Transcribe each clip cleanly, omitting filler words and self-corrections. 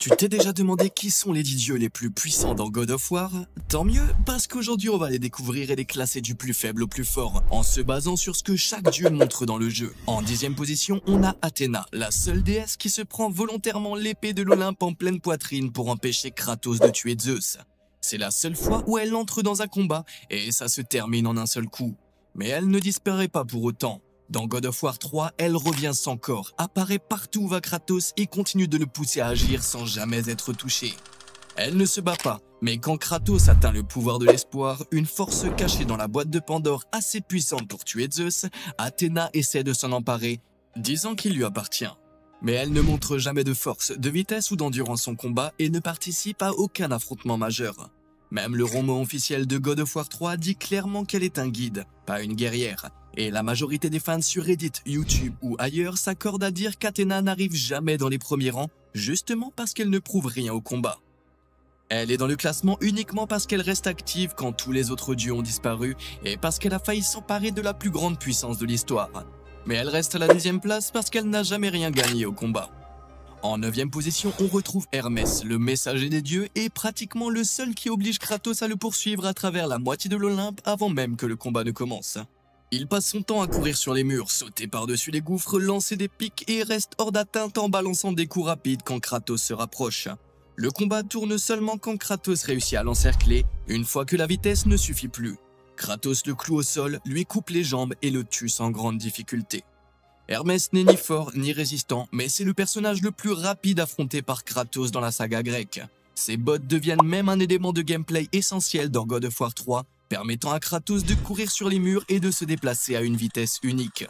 Tu t'es déjà demandé qui sont les 10 dieux les plus puissants dans God of War? Tant mieux, parce qu'aujourd'hui on va les découvrir et les classer du plus faible au plus fort, en se basant sur ce que chaque dieu montre dans le jeu. En 10e position, on a Athéna, la seule déesse qui se prend volontairement l'épée de l'Olympe en pleine poitrine pour empêcher Kratos de tuer Zeus. C'est la seule fois où elle entre dans un combat, et ça se termine en un seul coup. Mais elle ne disparaît pas pour autant. Dans God of War 3, elle revient sans corps, apparaît partout où va Kratos et continue de le pousser à agir sans jamais être touchée. Elle ne se bat pas, mais quand Kratos atteint le pouvoir de l'espoir, une force cachée dans la boîte de Pandore assez puissante pour tuer Zeus, Athéna essaie de s'en emparer, disant qu'il lui appartient. Mais elle ne montre jamais de force, de vitesse ou d'endurance en combat et ne participe à aucun affrontement majeur. Même le roman officiel de God of War 3 dit clairement qu'elle est un guide, pas une guerrière. Et la majorité des fans sur Reddit, YouTube ou ailleurs s'accordent à dire qu'Athéna n'arrive jamais dans les premiers rangs, justement parce qu'elle ne prouve rien au combat. Elle est dans le classement uniquement parce qu'elle reste active quand tous les autres dieux ont disparu et parce qu'elle a failli s'emparer de la plus grande puissance de l'histoire. Mais elle reste à la 10e place parce qu'elle n'a jamais rien gagné au combat. En 9e position, on retrouve Hermès, le messager des dieux et pratiquement le seul qui oblige Kratos à le poursuivre à travers la moitié de l'Olympe avant même que le combat ne commence. Il passe son temps à courir sur les murs, sauter par-dessus les gouffres, lancer des pics et reste hors d'atteinte en balançant des coups rapides quand Kratos se rapproche. Le combat tourne seulement quand Kratos réussit à l'encercler, une fois que la vitesse ne suffit plus. Kratos le cloue au sol, lui coupe les jambes et le tue sans grande difficulté. Hermès n'est ni fort ni résistant, mais c'est le personnage le plus rapide affronté par Kratos dans la saga grecque. Ses bottes deviennent même un élément de gameplay essentiel dans God of War 3, permettant à Kratos de courir sur les murs et de se déplacer à une vitesse unique.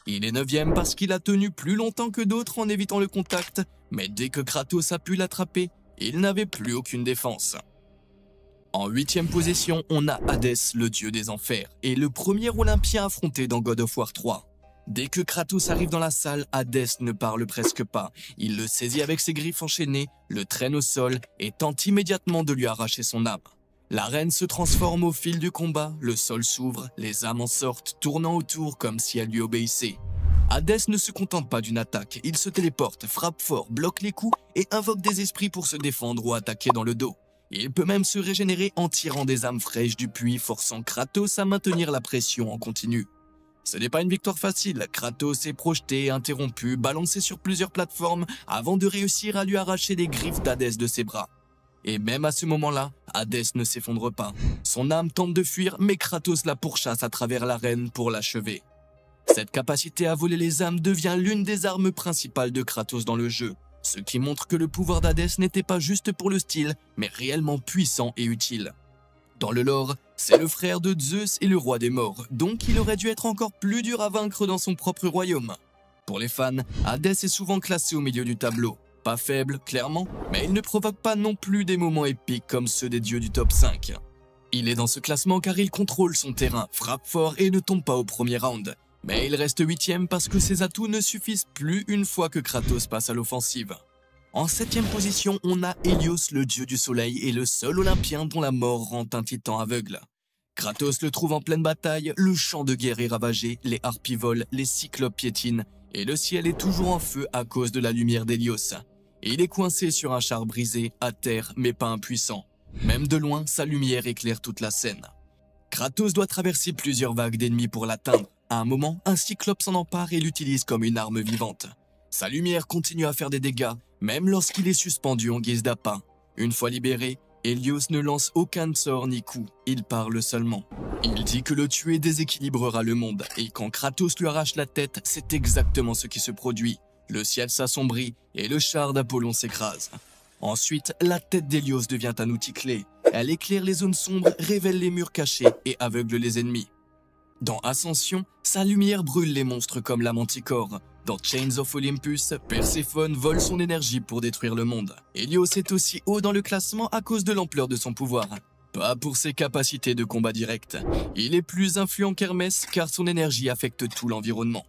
Il est 9e parce qu'il a tenu plus longtemps que d'autres en évitant le contact, mais dès que Kratos a pu l'attraper, il n'avait plus aucune défense. En 8e position, on a Hadès, le dieu des enfers, et le premier Olympien affronté dans God of War 3. Dès que Kratos arrive dans la salle, Hadès ne parle presque pas. Il le saisit avec ses griffes enchaînées, le traîne au sol et tente immédiatement de lui arracher son âme. L'arène se transforme au fil du combat, le sol s'ouvre, les âmes en sortent, tournant autour comme si elles lui obéissaient. Hadès ne se contente pas d'une attaque, il se téléporte, frappe fort, bloque les coups et invoque des esprits pour se défendre ou attaquer dans le dos. Il peut même se régénérer en tirant des âmes fraîches du puits, forçant Kratos à maintenir la pression en continu. Ce n'est pas une victoire facile, Kratos est projeté, interrompu, balancé sur plusieurs plateformes avant de réussir à lui arracher les griffes d'Hadès de ses bras. Et même à ce moment-là, Hadès ne s'effondre pas. Son âme tente de fuir, mais Kratos la pourchasse à travers l'arène pour l'achever. Cette capacité à voler les âmes devient l'une des armes principales de Kratos dans le jeu, ce qui montre que le pouvoir d'Hadès n'était pas juste pour le style, mais réellement puissant et utile. Dans le lore, c'est le frère de Zeus et le roi des morts, donc il aurait dû être encore plus dur à vaincre dans son propre royaume. Pour les fans, Hadès est souvent classé au milieu du tableau. Pas faible, clairement, mais il ne provoque pas non plus des moments épiques comme ceux des dieux du top 5. Il est dans ce classement car il contrôle son terrain, frappe fort et ne tombe pas au premier round. Mais il reste 8e parce que ses atouts ne suffisent plus une fois que Kratos passe à l'offensive. En 7e position, on a Hélios, le dieu du soleil et le seul Olympien dont la mort rend un titan aveugle. Kratos le trouve en pleine bataille, le champ de guerre est ravagé, les harpies volent, les cyclopes piétinent, et le ciel est toujours en feu à cause de la lumière d'Hélios. Il est coincé sur un char brisé, à terre, mais pas impuissant. Même de loin, sa lumière éclaire toute la scène. Kratos doit traverser plusieurs vagues d'ennemis pour l'atteindre. À un moment, un cyclope s'en empare et l'utilise comme une arme vivante. Sa lumière continue à faire des dégâts, même lorsqu'il est suspendu en guise d'appât. Une fois libéré, Hélios ne lance aucun sort ni coup, il parle seulement. Il dit que le tuer déséquilibrera le monde, et quand Kratos lui arrache la tête, c'est exactement ce qui se produit. Le ciel s'assombrit et le char d'Apollon s'écrase. Ensuite, la tête d'Hélios devient un outil clé. Elle éclaire les zones sombres, révèle les murs cachés et aveugle les ennemis. Dans Ascension, sa lumière brûle les monstres comme la Manticore. Dans Chains of Olympus, Perséphone vole son énergie pour détruire le monde. Hélios est aussi haut dans le classement à cause de l'ampleur de son pouvoir. Pas pour ses capacités de combat direct. Il est plus influent qu'Hermès car son énergie affecte tout l'environnement.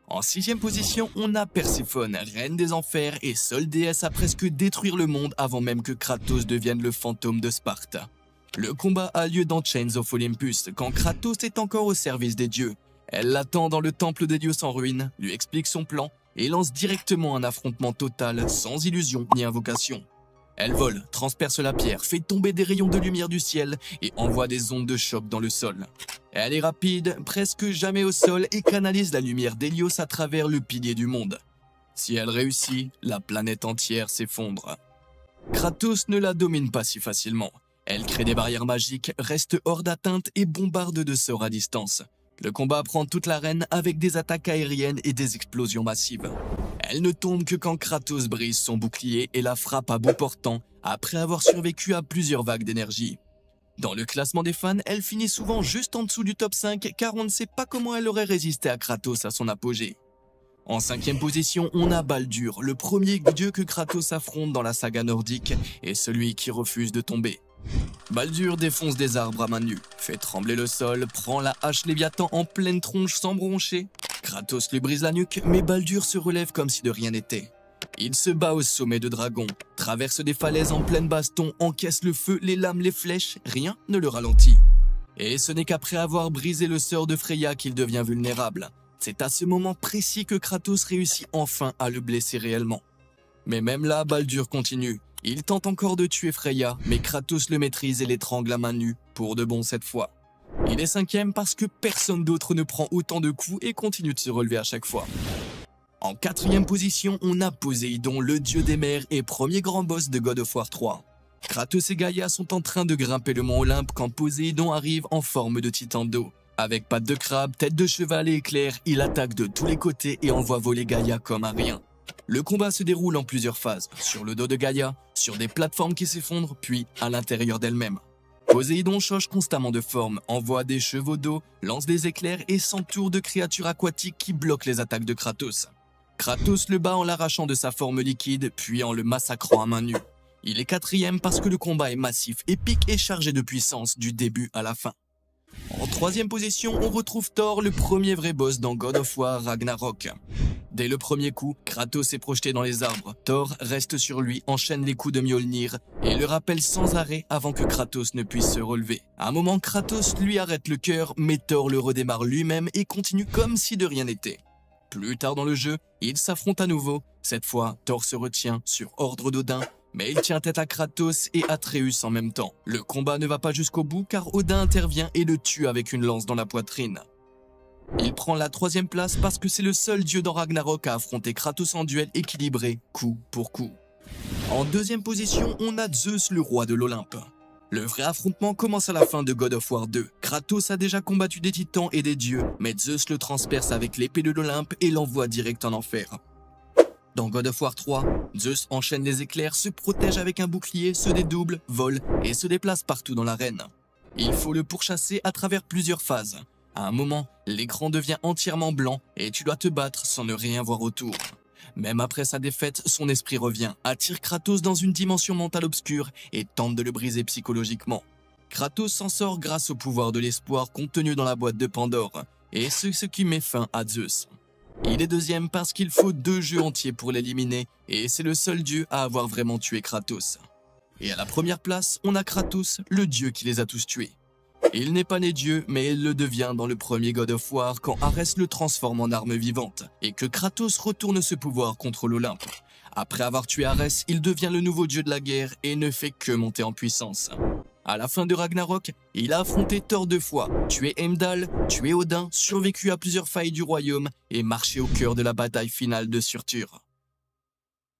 En 6e position, on a Perséphone, reine des enfers et seule déesse à presque détruire le monde avant même que Kratos devienne le fantôme de Sparte. Le combat a lieu dans Chains of Olympus, quand Kratos est encore au service des dieux. Elle l'attend dans le temple d'Hélios en ruine, lui explique son plan et lance directement un affrontement total sans illusion ni invocation. Elle vole, transperce la pierre, fait tomber des rayons de lumière du ciel et envoie des ondes de choc dans le sol. Elle est rapide, presque jamais au sol et canalise la lumière d'Hélios à travers le pilier du monde. Si elle réussit, la planète entière s'effondre. Kratos ne la domine pas si facilement. Elle crée des barrières magiques, reste hors d'atteinte et bombarde de sorts à distance. Le combat prend toute l'arène avec des attaques aériennes et des explosions massives. Elle ne tombe que quand Kratos brise son bouclier et la frappe à bout portant après avoir survécu à plusieurs vagues d'énergie. Dans le classement des fans, elle finit souvent juste en dessous du top 5 car on ne sait pas comment elle aurait résisté à Kratos à son apogée. En 5e position, on a Baldur, le premier dieu que Kratos affronte dans la saga nordique et celui qui refuse de tomber. Baldur défonce des arbres à main nue, fait trembler le sol, prend la hache Léviathan en pleine tronche sans broncher. Kratos lui brise la nuque, mais Baldur se relève comme si de rien n'était. Il se bat au sommet de dragon, traverse des falaises en pleine baston, encaisse le feu, les lames, les flèches, rien ne le ralentit. Et ce n'est qu'après avoir brisé le sort de Freya qu'il devient vulnérable. C'est à ce moment précis que Kratos réussit enfin à le blesser réellement. Mais même là, Baldur continue. Il tente encore de tuer Freya, mais Kratos le maîtrise et l'étrangle à main nue, pour de bon cette fois. Il est 5e parce que personne d'autre ne prend autant de coups et continue de se relever à chaque fois. En 4e position, on a Poséidon, le dieu des mers et premier grand boss de God of War 3. Kratos et Gaïa sont en train de grimper le mont Olympe quand Poséidon arrive en forme de titan d'eau. Avec pattes de crabe, tête de cheval et éclair, il attaque de tous les côtés et envoie voler Gaïa comme un rien. Le combat se déroule en plusieurs phases, sur le dos de Gaïa, sur des plateformes qui s'effondrent, puis à l'intérieur d'elle-même. Poséidon change constamment de forme, envoie des chevaux d'eau, lance des éclairs et s'entoure de créatures aquatiques qui bloquent les attaques de Kratos. Kratos le bat en l'arrachant de sa forme liquide, puis en le massacrant à main nue. Il est 4e parce que le combat est massif, épique et chargé de puissance du début à la fin. En 3e position, on retrouve Thor, le premier vrai boss dans God of War Ragnarok. Dès le premier coup, Kratos est projeté dans les arbres. Thor reste sur lui, enchaîne les coups de Mjolnir et le rappelle sans arrêt avant que Kratos ne puisse se relever. À un moment, Kratos lui arrête le cœur, mais Thor le redémarre lui-même et continue comme si de rien n'était. Plus tard dans le jeu, ils s'affrontent à nouveau. Cette fois, Thor se retient sur ordre d'Odin, mais il tient tête à Kratos et Atreus en même temps. Le combat ne va pas jusqu'au bout car Odin intervient et le tue avec une lance dans la poitrine. Il prend la 3e place parce que c'est le seul dieu dans Ragnarok à affronter Kratos en duel équilibré, coup pour coup. En 2e position, on a Zeus, le roi de l'Olympe. Le vrai affrontement commence à la fin de God of War 2. Kratos a déjà combattu des titans et des dieux, mais Zeus le transperce avec l'épée de l'Olympe et l'envoie direct en enfer. Dans God of War 3, Zeus enchaîne les éclairs, se protège avec un bouclier, se dédouble, vole et se déplace partout dans l'arène. Il faut le pourchasser à travers plusieurs phases. À un moment, l'écran devient entièrement blanc et tu dois te battre sans ne rien voir autour. Même après sa défaite, son esprit revient, attire Kratos dans une dimension mentale obscure et tente de le briser psychologiquement. Kratos s'en sort grâce au pouvoir de l'espoir contenu dans la boîte de Pandore, et c'est ce qui met fin à Zeus. Il est 2e parce qu'il faut 2 jeux entiers pour l'éliminer, et c'est le seul dieu à avoir vraiment tué Kratos. Et à la première place, on a Kratos, le dieu qui les a tous tués. Il n'est pas né dieu, mais il le devient dans le premier God of War quand Arès le transforme en arme vivante, et que Kratos retourne ce pouvoir contre l'Olympe. Après avoir tué Arès, il devient le nouveau dieu de la guerre et ne fait que monter en puissance. À la fin de Ragnarok, il a affronté Thor 2 fois, tué Heimdall, tué Odin, survécu à plusieurs failles du royaume et marché au cœur de la bataille finale de Surtur.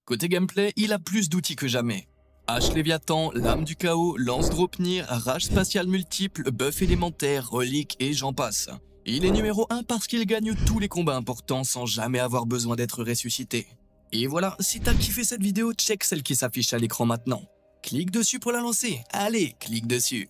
Côté gameplay, il a plus d'outils que jamais. Hache Léviathan, lame du chaos, lance Draupnir, rage spatiale multiple, buff élémentaire, relique et j'en passe. Il est numéro 1 parce qu'il gagne tous les combats importants sans jamais avoir besoin d'être ressuscité. Et voilà, si t'as kiffé cette vidéo, check celle qui s'affiche à l'écran maintenant. Clique dessus pour la lancer, allez, clique dessus.